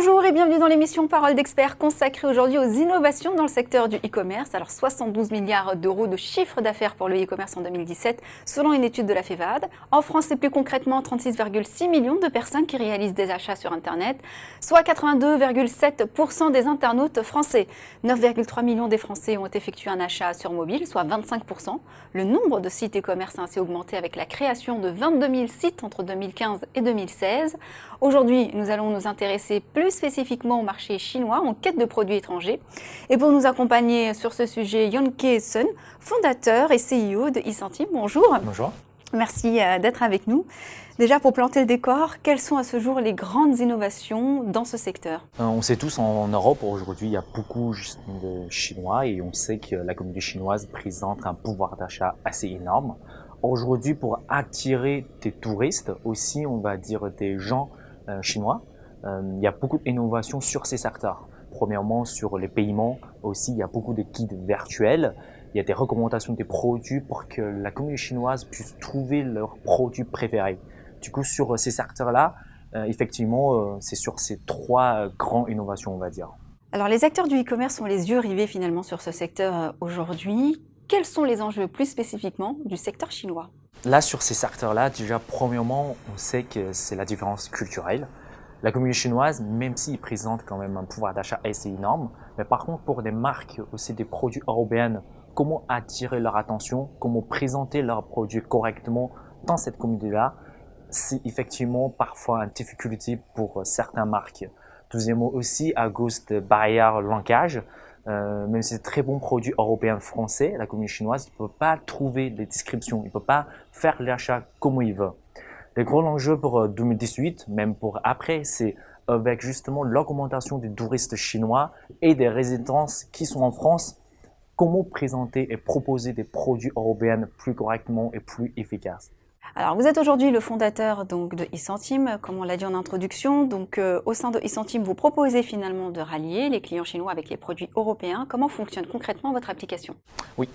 Bonjour et bienvenue dans l'émission Parole d'experts consacrée aujourd'hui aux innovations dans le secteur du e-commerce. Alors 72 milliards d'euros de chiffre d'affaires pour le e-commerce en 2017 selon une étude de la FEVAD. En France, c'est plus concrètement 36,6 millions de personnes qui réalisent des achats sur Internet, soit 82,7% des internautes français. 9,3 millions des Français ont effectué un achat sur mobile, soit 25%. Le nombre de sites e-commerce a ainsi augmenté avec la création de 22 000 sites entre 2015 et 2016. Aujourd'hui, nous allons nous intéresser plus spécifiquement au marché chinois en quête de produits étrangers. Et pour nous accompagner sur ce sujet, Yonke Sun, fondateur et CEO de eCentime. Bonjour. Bonjour. Merci d'être avec nous. Déjà, pour planter le décor, quelles sont à ce jour les grandes innovations dans ce secteur? On sait tous en Europe aujourd'hui, il y a beaucoup de Chinois et on sait que la communauté chinoise présente un pouvoir d'achat assez énorme. Aujourd'hui, pour attirer des touristes, aussi on va dire des gens chinois, il y a beaucoup d'innovations sur ces secteurs. Premièrement, sur les paiements aussi, il y a beaucoup de guides virtuels. Il y a des recommandations des produits pour que la communauté chinoise puisse trouver leurs produits préférés. Du coup, sur ces secteurs-là, effectivement, c'est sur ces trois grandes innovations, on va dire. Alors, les acteurs du e-commerce ont les yeux rivés finalement sur ce secteur aujourd'hui. Quels sont les enjeux plus spécifiquement du secteur chinois? Là, sur ces secteurs-là, déjà, premièrement, on sait que c'est la différence culturelle. La communauté chinoise, même s'ils présentent quand même un pouvoir d'achat assez énorme, mais par contre, pour des marques aussi des produits européens, comment attirer leur attention, comment présenter leurs produits correctement dans cette communauté-là, c'est effectivement parfois une difficulté pour certaines marques. Deuxièmement aussi, à cause de barrières langage, même si c'est très bons produits européens français, la communauté chinoise ne peut pas trouver les descriptions, il ne peut pas faire l'achat comme il veut. Le gros enjeu pour 2018, même pour après, c'est avec justement l'augmentation des touristes chinois et des résidences qui sont en France, comment présenter et proposer des produits européens plus correctement et plus efficaces. Alors, vous êtes aujourd'hui le fondateur donc, de eCentime, comme on l'a dit en introduction. Donc, au sein de eCentime, vous proposez finalement de rallier les clients chinois avec les produits européens. Comment fonctionne concrètement votre application? Oui,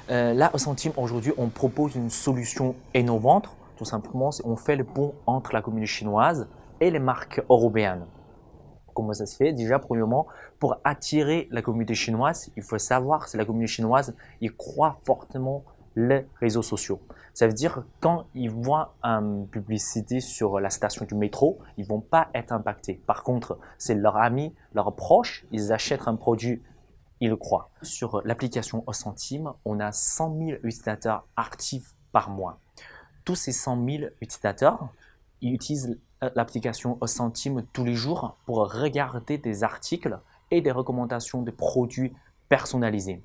là, eCentime, aujourd'hui, on propose une solution innovante. Tout simplement, on fait le pont entre la communauté chinoise et les marques européennes. Comment ça se fait? Déjà, premièrement, pour attirer la communauté chinoise, il faut savoir que la communauté chinoise, ils croient fortement les réseaux sociaux. Ça veut dire quand ils voient une publicité sur la station du métro, ils ne vont pas être impactés. Par contre, c'est leurs amis, leurs proches, ils achètent un produit, ils le croient. Sur l'application eCentime, on a 100 000 utilisateurs actifs par mois. Tous ces 100 000 utilisateurs, ils utilisent l'application eCentime tous les jours pour regarder des articles et des recommandations de produits personnalisés.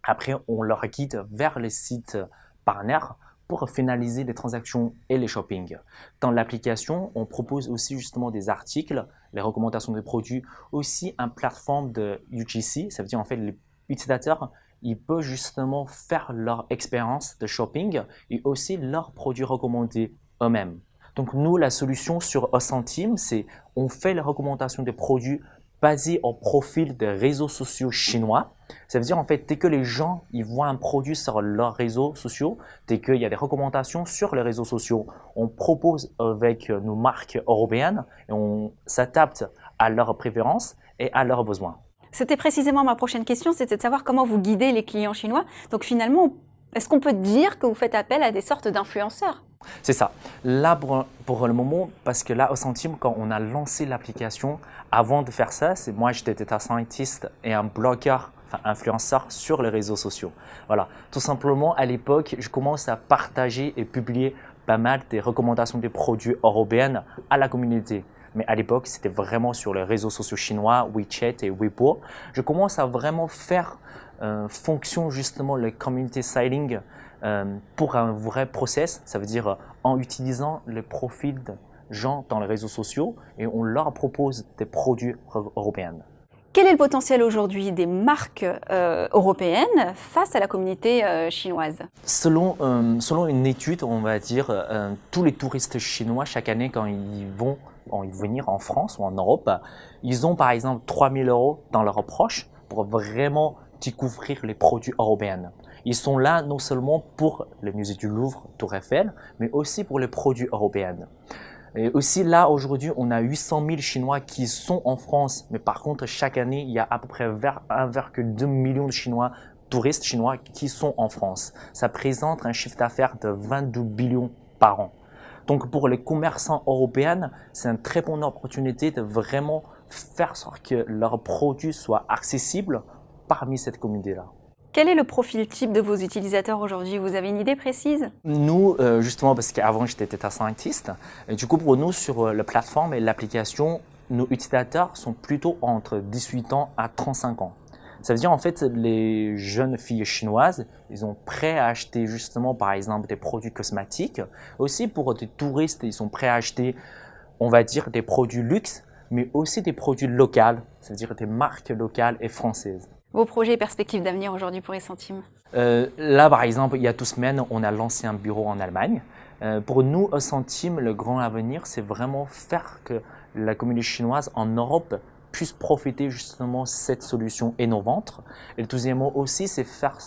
Après, on leur guide vers les sites partenaires pour finaliser les transactions et les shopping. Dans l'application, on propose aussi justement des articles, les recommandations de produits, aussi une plateforme de UGC, ça veut dire en fait les utilisateurs ils peuvent justement faire leur expérience de shopping et aussi leurs produits recommandés eux-mêmes. Donc nous, la solution sur eCentime, c'est on fait les recommandations des produits basés au profil des réseaux sociaux chinois. Ça veut dire en fait, dès que les gens ils voient un produit sur leurs réseaux sociaux, dès qu'il y a des recommandations sur les réseaux sociaux, on propose avec nos marques européennes et on s'adapte à leurs préférences et à leurs besoins. C'était précisément ma prochaine question, c'était de savoir comment vous guidez les clients chinois. Donc finalement, est-ce qu'on peut dire que vous faites appel à des sortes d'influenceurs? C'est ça. Là, pour le moment, parce que là, eCentime, quand on a lancé l'application, avant de faire ça, moi, j'étais data scientist et un blogueur, enfin influenceur sur les réseaux sociaux. Voilà. Tout simplement, à l'époque, je commence à partager et publier pas mal des recommandations des produits européens à la communauté. Mais à l'époque, c'était vraiment sur les réseaux sociaux chinois, WeChat et Weibo. Je commence à vraiment faire fonction justement le community styling pour un vrai process. Ça veut dire en utilisant les profils de gens dans les réseaux sociaux et on leur propose des produits européens. Quel est le potentiel aujourd'hui des marques européennes face à la communauté chinoise? Selon une étude, on va dire, tous les touristes chinois, chaque année, quand ils vont venir en France ou en Europe, ils ont par exemple 3 000 € dans leur poche pour vraiment découvrir les produits européens. Ils sont là non seulement pour le musée du Louvre, Tour Eiffel, mais aussi pour les produits européens. Et aussi là, aujourd'hui, on a 800 000 Chinois qui sont en France. Mais par contre, chaque année, il y a à peu près 1,2 million de Chinois, touristes chinois qui sont en France. Ça présente un chiffre d'affaires de 22 billions par an. Donc pour les commerçants européens, c'est une très bonne opportunité de vraiment faire sorte que leurs produits soient accessibles parmi cette communauté-là. Quel est le profil type de vos utilisateurs aujourd'hui? Vous avez une idée précise? Nous, justement, parce qu'avant j'étais data scientist, du coup pour nous sur la plateforme et l'application, nos utilisateurs sont plutôt entre 18 ans à 35 ans. Ça veut dire en fait les jeunes filles chinoises, ils sont prêts à acheter justement par exemple des produits cosmétiques. Aussi pour des touristes, ils sont prêts à acheter, on va dire, des produits luxe, mais aussi des produits locaux, ça veut dire des marques locales et françaises. Vos projets et perspectives d'avenir aujourd'hui pour eCentime? Là, par exemple, il y a 2 semaines, on a lancé un bureau en Allemagne. Pour nous, eCentime, le grand avenir, c'est vraiment faire que la communauté chinoise en Europe puisse profiter justement de cette solution innovante. Et le deuxièmement aussi, c'est faire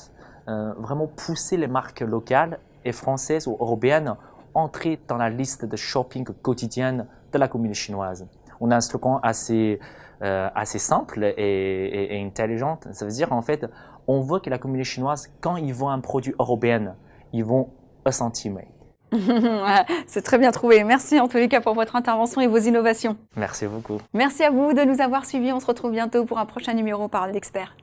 vraiment pousser les marques locales et françaises ou européennes entrer dans la liste de shopping quotidienne de la communauté chinoise. On a un slogan assez simple et intelligent. Ça veut dire en fait, on veut que la communauté chinoise, quand ils voient un produit européen, ils vont eCentime. C'est très bien trouvé. Merci en tous les cas pour votre intervention et vos innovations. Merci beaucoup. Merci à vous de nous avoir suivis. On se retrouve bientôt pour un prochain numéro Parole d'Expert.